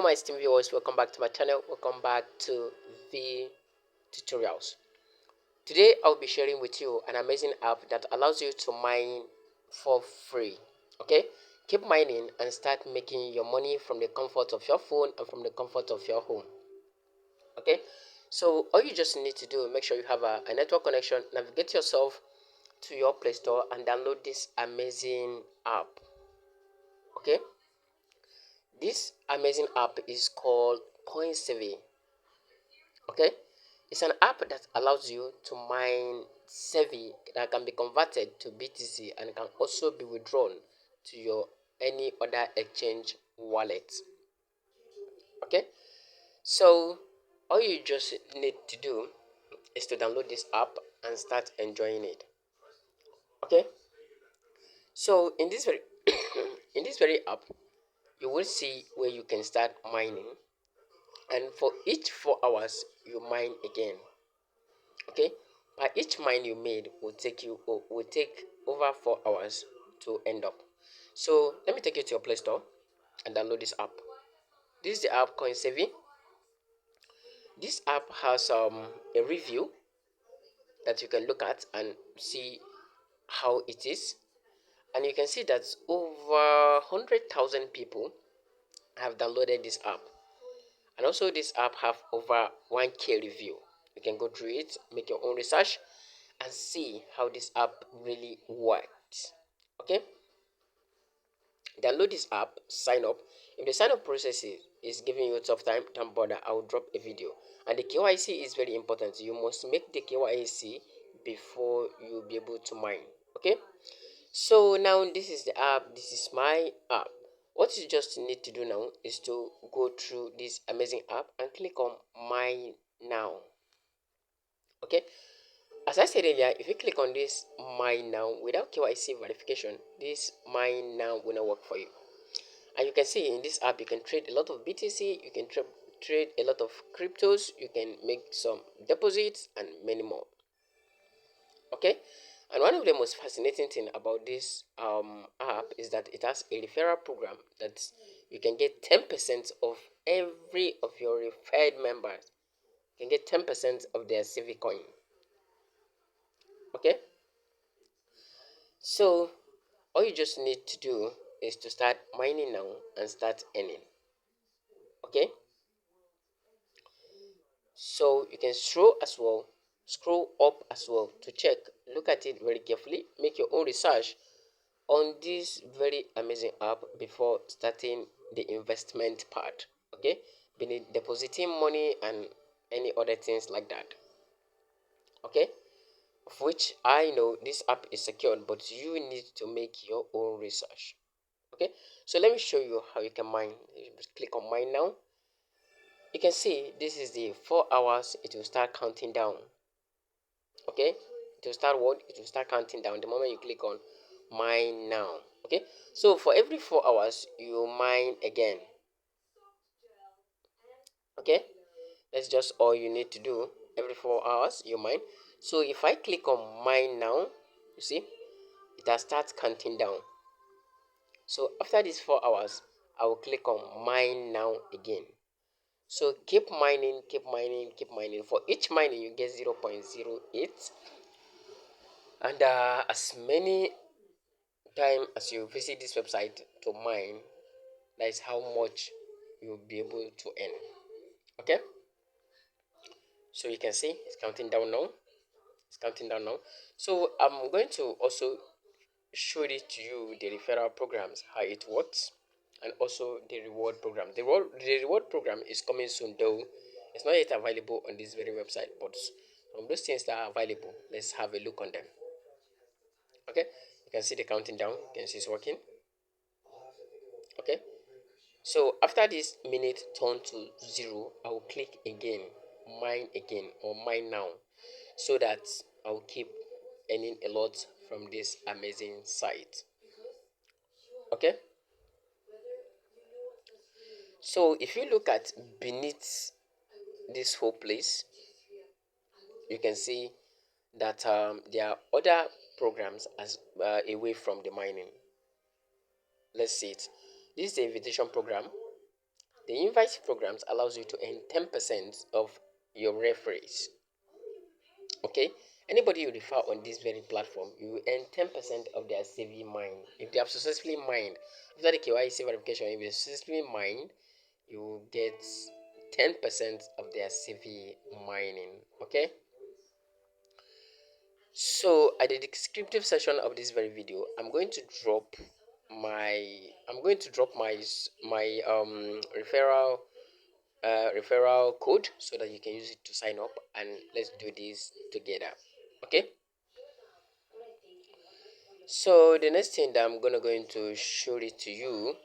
Hello my esteemed viewers, welcome back to my channel. Welcome back to the tutorials. Today I'll be sharing with you an amazing app that allows you to mine for free. Okay, keep mining and start making your money from the comfort of your phone and from the comfort of your home. Okay, so all you just need to do, make sure you have a network connection, navigate yourself to your Play Store and download this amazing app. Okay, this amazing app is called CoinSavi. Okay, it's an app that allows you to mine SAVI that can be converted to BTC and can also be withdrawn to your any other exchange wallet. Okay, so all you just need to do is to download this app and start enjoying it. Okay, so in this very in this very app, you will see where you can start mining, and for each 4 hours you mine again. Okay, by each mine you made will take over 4 hours to end up. So let me take you to your Play Store and download this app. This is the app CoinSavi. This app has a review that you can look at and see how it is, and you can see that over 100,000 people have downloaded this app, and also this app have over 1k review. You can go through it, make your own research and see how this app really works. Okay, download this app, sign up. If the sign up process is giving you tough time, don't bother, I will drop a video. And the KYC is very important. You must make the KYC before you'll be able to mine. Okay, so now this is the app, this is my app. What you just need to do now is to go through this amazing app and click on mine now. Okay, as I said earlier, if you click on this mine now without KYC verification, this mine now will not work for you. And you can see in this app you can trade a lot of BTC, you can trade a lot of cryptos, you can make some deposits and many more. Okay, and one of the most fascinating thing about this app is that it has a referral program that you can get 10% of every of your referred members. You can get 10% of their SAVI coin. Okay, so all you just need to do is to start mining now and start earning. Okay, so you can scroll up as well to check, look at it very carefully, make your own research on this very amazing app before starting the investment part. Okay, being depositing money and any other things like that. Okay, of which I know this app is secured, but you need to make your own research. Okay, so let me show you how you can mine. You click on mine now. You can see this is the 4 hours. It will start counting down. Okay, it will start what? It will start counting down the moment you click on mine now. Okay, so for every 4 hours you mine again. Okay, that's just all you need to do. Every 4 hours you mine. So if I click on mine now, you see it has started counting down. So after these 4 hours I will click on mine now again. So keep mining, keep mining, keep mining. For each mining you get 0.08, and as many time as you visit this website to mine, that is how much you'll be able to earn. Okay, so you can see it's counting down now. It's counting down now. So I'm going to also show it to you the referral programs, how it works, and also the reward program. The reward program is coming soon, though it's not yet available on this very website, but from those things that are available, let's have a look on them. Okay, you can see the counting down. You can see it's working. Okay, so after this minute turn to 0, I will click again, mine again, or mine now, so that I'll keep earning a lot from this amazing site. Okay, so if you look at beneath this whole place, you can see that there are other programs as away from the mining. Let's see it. This is the invitation program. The invite programs allows you to earn 10% of your referrals. Okay, anybody you refer on this very platform, you earn 10% of their CV mine. If they have successfully mined after the KYC verification, if they successfully mined, you get 10% of their CV mining. Okay, so at the descriptive section of this very video, I'm going to drop my referral code so that you can use it to sign up, and let's do this together. Okay, so the next thing that I'm gonna going to show it to you,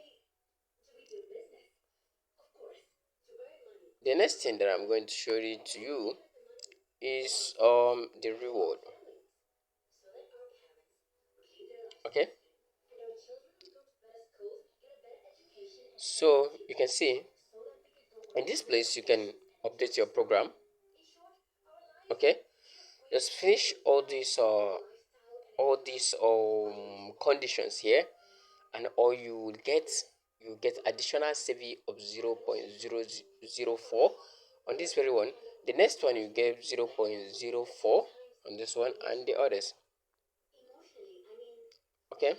the next thing that I'm going to show it to you is the reward. Okay, so you can see in this place you can update your program. Okay, just finish all these conditions here, and all you get additional savvy of 0.004 on this very one. The next one you get 0.04 on this one, and the others. Okay,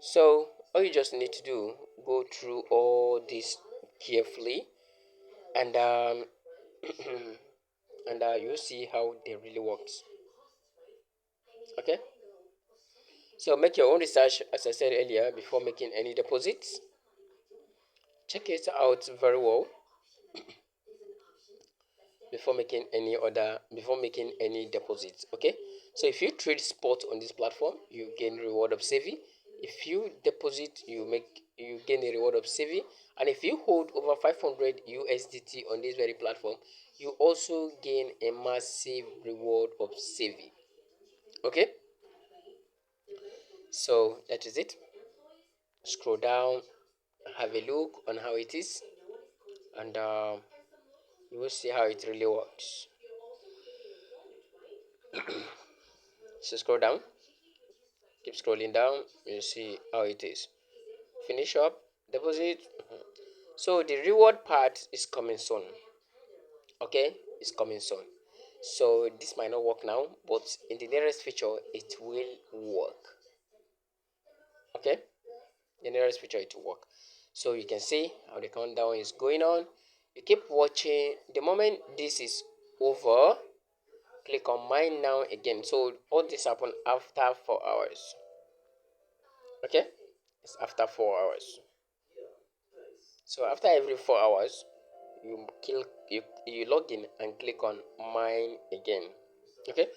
so all you just need to do, go through all this carefully, and and you see how they really works. Okay, so make your own research, as I said earlier, before making any deposits. Check it out very well before making any deposits. Okay, so if you trade spot on this platform, you gain reward of saving. If you deposit, you gain a reward of saving. And if you hold over 500 USDT on this very platform, you also gain a massive reward of saving. Okay, so that is it. Scroll down, have a look on how it is, and you will see how it really works. So scroll down, keep scrolling down, you see how it is. Finish up, deposit. So the reward part is coming soon. Okay, it's coming soon. So this might not work now, but in the nearest future it will work. Okay, the nearest future it will work. So you can see how the countdown is going on. You keep watching. The moment this is over, click on mine now again. So all this happen after 4 hours. Okay, it's after 4 hours. So after every 4 hours, you log in and click on mine again. Okay,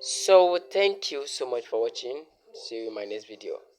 so thank you so much for watching. See you in my next video.